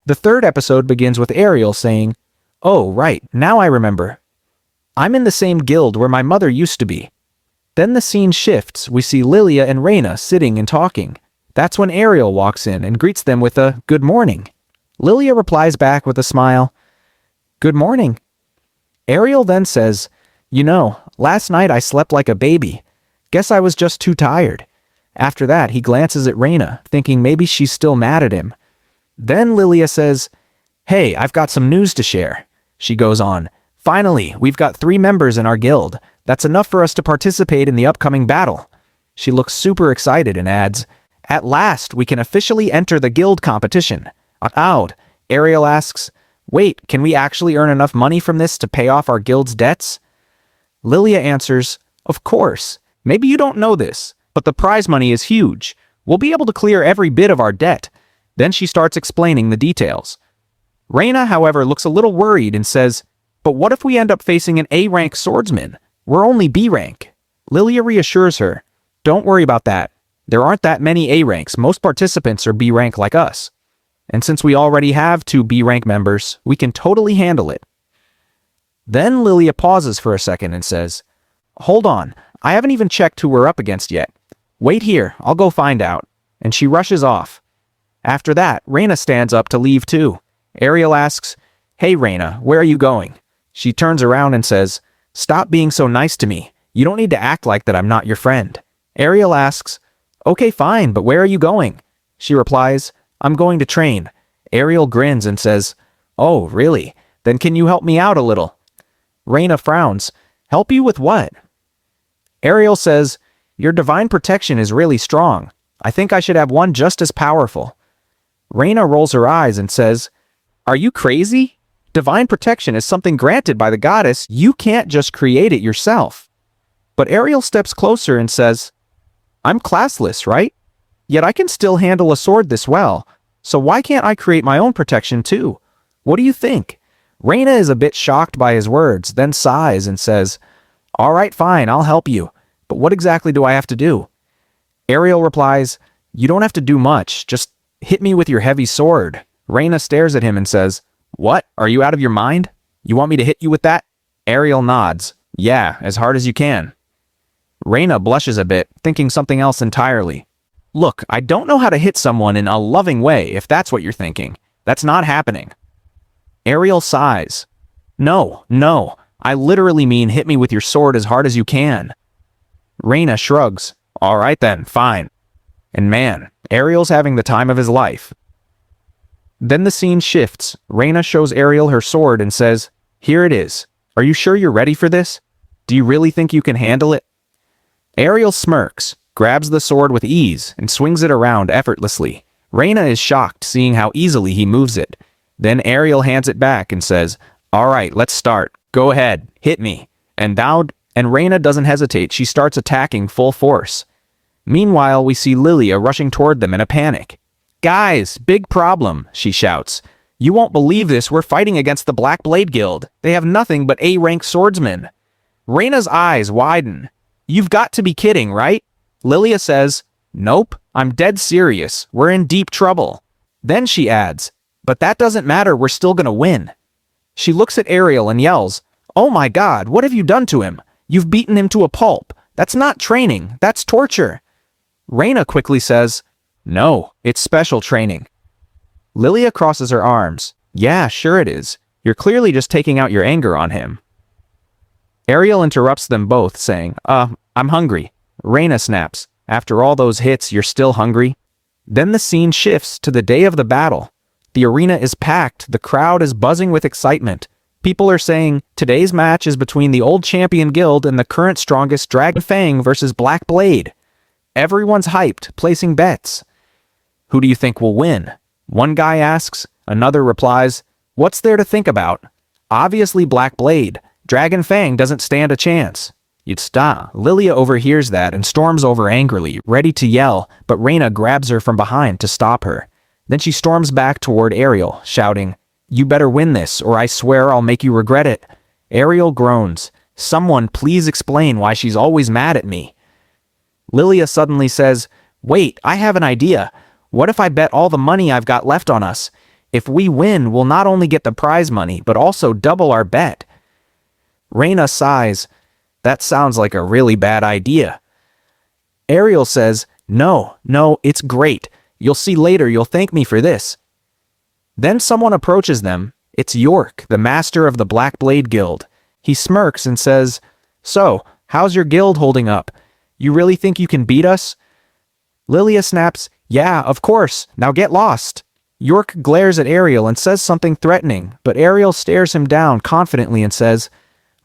The third episode begins with Ariel saying, "Oh, right, now I remember. I'm in the same guild where my mother used to be." Then the scene shifts. We see Lilia and Reina sitting and talking. That's when Ariel walks in and greets them with a "good morning." Lilia replies back with a smile, "Good morning." Ariel then says, "You know, last night I slept like a baby. Guess I was just too tired." After that, he glances at Reina, thinking maybe she's still mad at him. Then Lilia says, "Hey, I've got some news to share." She goes on, "Finally, we've got 3 members in our guild. That's enough for us to participate in the upcoming battle." She looks super excited and adds, "At last, we can officially enter the guild competition." Out. Ariel asks, "Wait, can we actually earn enough money from this to pay off our guild's debts?" Lilia answers, "Of course. Maybe you don't know this, but the prize money is huge. We'll be able to clear every bit of our debt." Then she starts explaining the details. Reina, however, looks a little worried and says, "But what if we end up facing an A-rank swordsman? We're only B-rank." Lilia reassures her, "Don't worry about that. There aren't that many A-ranks. Most participants are B-rank like us. And since we already have 2 B-rank members, we can totally handle it." Then Lilia pauses for a second and says, "Hold on, I haven't even checked who we're up against yet. Wait here, I'll go find out." And she rushes off. After that, Reina stands up to leave too. Ariel asks, "Hey Reina, where are you going?" She turns around and says, "Stop being so nice to me. You don't need to act like that I'm not your friend." Ariel asks, "Okay, fine, but where are you going?" She replies, "I'm going to train." Ariel grins and says, "Oh, really? Then can you help me out a little?" Reina frowns. "Help you with what?" Ariel says, "Your divine protection is really strong. I think I should have one just as powerful." Reina rolls her eyes and says, "Are you crazy? Divine protection is something granted by the goddess. You can't just create it yourself." But Ariel steps closer and says, "I'm classless, right? Yet I can still handle a sword this well, so why can't I create my own protection too? What do you think?" Reina is a bit shocked by his words, then sighs and says, "All right, fine, I'll help you. But what exactly do I have to do?" Ariel replies, "You don't have to do much, just hit me with your heavy sword." Reina stares at him and says, "What? Are you out of your mind? You want me to hit you with that?" Ariel nods. "Yeah, as hard as you can." Reina blushes a bit, thinking something else entirely. "Look, I don't know how to hit someone in a loving way, if that's what you're thinking. That's not happening." Ariel sighs. No, I literally mean hit me with your sword as hard as you can." Reina shrugs. "All right then, fine." And man, Ariel's having the time of his life. Then the scene shifts. Reina shows Ariel her sword and says, "Here it is. Are you sure you're ready for this? Do you really think you can handle it?" Ariel smirks, grabs the sword with ease, and swings it around effortlessly. Reina is shocked seeing how easily he moves it. Then Ariel hands it back and says, "All right, let's start. Go ahead, hit me." And Reina doesn't hesitate. She starts attacking full force. Meanwhile, we see Lilia rushing toward them in a panic. "Guys, big problem," she shouts. "You won't believe this. We're fighting against the Black Blade Guild. They have nothing but A-rank swordsmen." Reina's eyes widen. "You've got to be kidding, right?" Lilia says, "Nope, I'm dead serious. We're in deep trouble." Then she adds, "But that doesn't matter. We're still gonna win." She looks at Ariel and yells, "Oh my God, what have you done to him? You've beaten him to a pulp. That's not training. That's torture." Reina quickly says, "No, it's special training." Lilia crosses her arms. "Yeah, sure it is. You're clearly just taking out your anger on him." Ariel interrupts them both, saying, I'm hungry." Reina snaps, "After all those hits, you're still hungry?" Then the scene shifts to the day of the battle. The arena is packed. The crowd is buzzing with excitement. People are saying, "Today's match is between the old champion guild and the current strongest Dragon Fang versus Black Blade." Everyone's hyped, placing bets. "Who do you think will win?" One guy asks. Another replies, "What's there to think about? Obviously Black Blade. Dragon Fang doesn't stand a chance." Lilia overhears that and storms over angrily, ready to yell, but Reina grabs her from behind to stop her. Then she storms back toward Ariel, shouting, "You better win this, or I swear I'll make you regret it." Ariel groans. "Someone please explain why she's always mad at me." Lilia suddenly says, "Wait, I have an idea. What if I bet all the money I've got left on us? If we win, we'll not only get the prize money, but also double our bet. Reina sighs. That sounds like a really bad idea. Ariel says, No, it's great. You'll see later, you'll thank me for this. Then someone approaches them. It's York, the master of the Black Blade Guild. He smirks and says, So, how's your guild holding up? You really think you can beat us? Lilia snaps, Yeah, of course. Now get lost. York glares at Ariel and says something threatening, but Ariel stares him down confidently and says,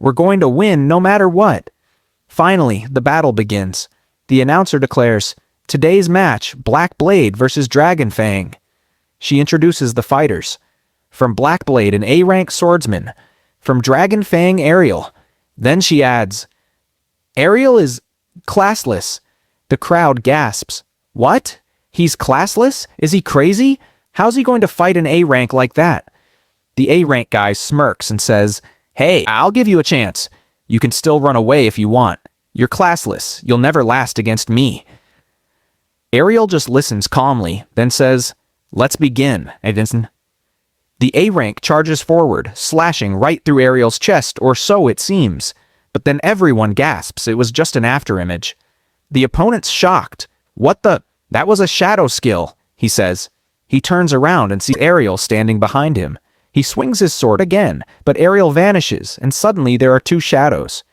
We're going to win no matter what. Finally, the battle begins. The announcer declares, Today's match, Black Blade versus Dragon Fang. She introduces the fighters. From Black Blade, an A-rank swordsman. From Dragon Fang, Ariel. Then she adds, Ariel is classless. The crowd gasps. What? He's classless? Is he crazy? How's he going to fight an A-rank like that? The A-rank guy smirks and says, Hey, I'll give you a chance. You can still run away if you want. You're classless. You'll never last against me. Ariel just listens calmly, then says, Let's begin, Edinson. The A-rank charges forward, slashing right through Ariel's chest, or so it seems. But then everyone gasps. It was just an afterimage. The opponent's shocked. What the? That was a shadow skill, he says. He turns around and sees Ariel standing behind him. He swings his sword again, but Ariel vanishes, and suddenly there are two shadows.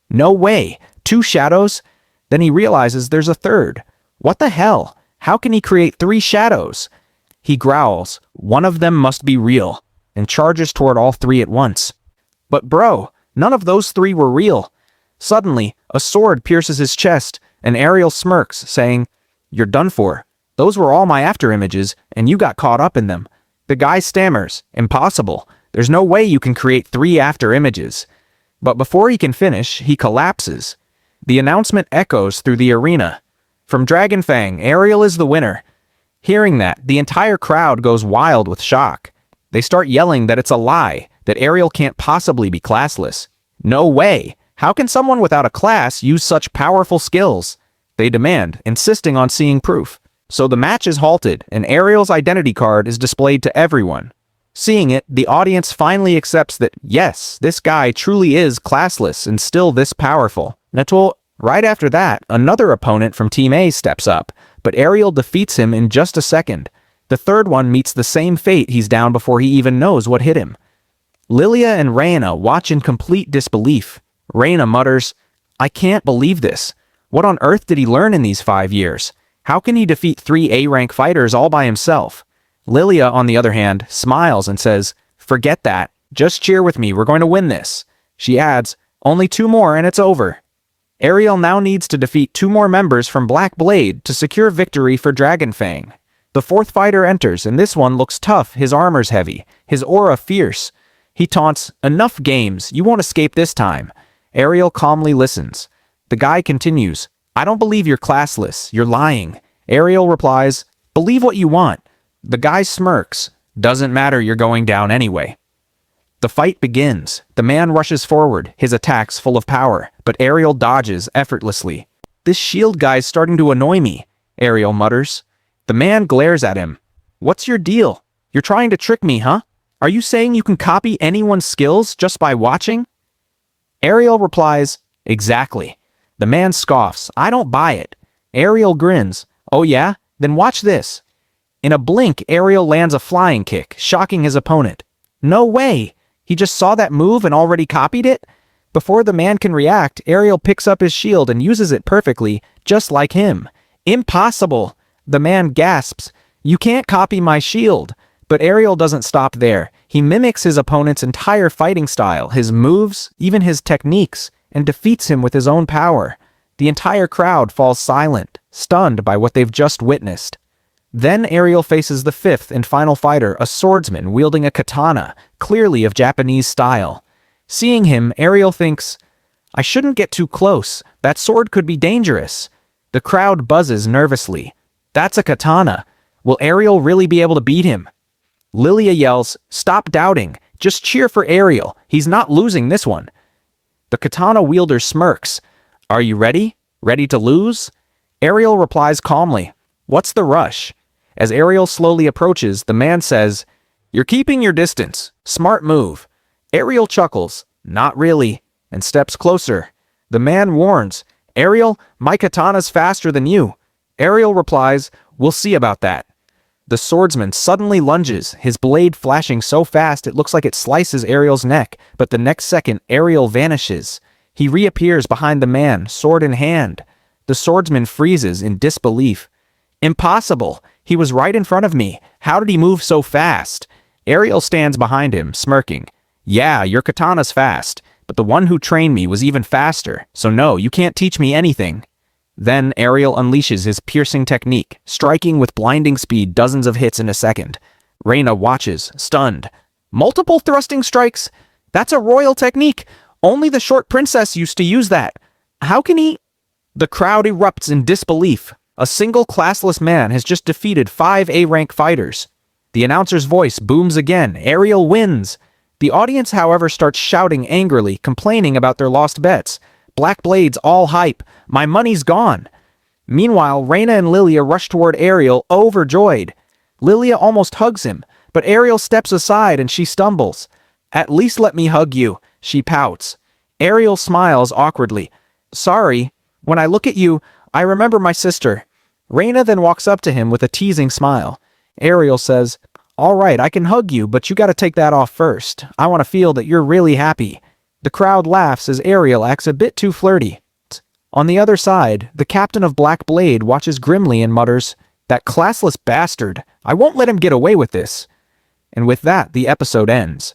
No way! 2 shadows? Then he realizes there's a third. What the hell? How can he create 3 shadows? He growls, one of them must be real, and charges toward all 3 at once. But bro, none of those 3 were real. Suddenly, a sword pierces his chest, and Ariel smirks, saying, You're done for. Those were all my afterimages, and you got caught up in them. The guy stammers, Impossible. There's no way you can create 3 afterimages. But before he can finish, he collapses. The announcement echoes through the arena. From Dragon Fang, Ariel is the winner. Hearing that, the entire crowd goes wild with shock. They start yelling that it's a lie, that Ariel can't possibly be classless. No way! How can someone without a class use such powerful skills? They demand, insisting on seeing proof. So the match is halted, and Ariel's identity card is displayed to everyone. Seeing it, the audience finally accepts that, yes, this guy truly is classless and still this powerful. Right after that, another opponent from Team A steps up, but Ariel defeats him in just a second. The third one meets the same fate. He's down before he even knows what hit him. Lilia and Reina watch in complete disbelief. Reina mutters, I can't believe this. What on earth did he learn in these 5 years? How can he defeat 3 A-rank fighters all by himself? Lilia, on the other hand, smiles and says, Forget that. Just cheer with me. We're going to win this. She adds, Only 2 more and it's over. Ariel now needs to defeat 2 more members from Black Blade to secure victory for Dragon Fang. The 4th fighter enters, and this one looks tough. His armor's heavy, his aura fierce. He taunts, Enough games, you won't escape this time. Ariel calmly listens. The guy continues, I don't believe you're classless, you're lying. Ariel replies, Believe what you want. The guy smirks, Doesn't matter, you're going down anyway. The fight begins. The man rushes forward, his attacks full of power, but Ariel dodges effortlessly. This shield guy's starting to annoy me, Ariel mutters. The man glares at him. What's your deal? You're trying to trick me, huh? Are you saying you can copy anyone's skills just by watching? Ariel replies, Exactly. The man scoffs. I don't buy it. Ariel grins. Oh yeah? Then watch this. In a blink, Ariel lands a flying kick, shocking his opponent. No way! He just saw that move and already copied it? Before the man can react, Ariel picks up his shield and uses it perfectly, just like him. Impossible! The man gasps. You can't copy my shield. But Ariel doesn't stop there. He mimics his opponent's entire fighting style, his moves, even his techniques, and defeats him with his own power. The entire crowd falls silent, stunned by what they've just witnessed. Then Ariel faces the 5th and final fighter, a swordsman wielding a katana, clearly of Japanese style. Seeing him, Ariel thinks, I shouldn't get too close. That sword could be dangerous. The crowd buzzes nervously. That's a katana. Will Ariel really be able to beat him? Lilia yells, Stop doubting. Just cheer for Ariel. He's not losing this one. The katana wielder smirks. Are you ready? Ready to lose? Ariel replies calmly, What's the rush? As Ariel slowly approaches, the man says, You're keeping your distance. Smart move. Ariel chuckles. Not really. And steps closer. The man warns, Ariel, my katana's faster than you. Ariel replies, we'll see about that. The swordsman suddenly lunges, his blade flashing so fast it looks like it slices Ariel's neck, but the next second Ariel vanishes. He reappears behind the man, sword in hand. The swordsman freezes in disbelief. Impossible! He was right in front of me. How did he move so fast? Ariel stands behind him, smirking. Yeah, your katana's fast, but the one who trained me was even faster, so no, you can't teach me anything. Then Ariel unleashes his piercing technique, striking with blinding speed dozens of hits in a second. Reina watches, stunned. Multiple thrusting strikes? That's a royal technique. Only the short princess used to use that. How can he... The crowd erupts in disbelief. A single classless man has just defeated 5 A-rank fighters. The announcer's voice booms again. Ariel wins. The audience, however, starts shouting angrily, complaining about their lost bets. Black Blade's all hype. My money's gone. Meanwhile, Reina and Lilia rush toward Ariel, overjoyed. Lilia almost hugs him, but Ariel steps aside and she stumbles. At least let me hug you, she pouts. Ariel smiles awkwardly. Sorry, when I look at you, I remember my sister. Reina then walks up to him with a teasing smile. Ariel says, all right, I can hug you, but you gotta take that off first. I want to feel that you're really happy. The crowd laughs as Ariel acts a bit too flirty. On the other side, the captain of Black Blade watches grimly and mutters, that classless bastard. I won't let him get away with this. And with that, the episode ends.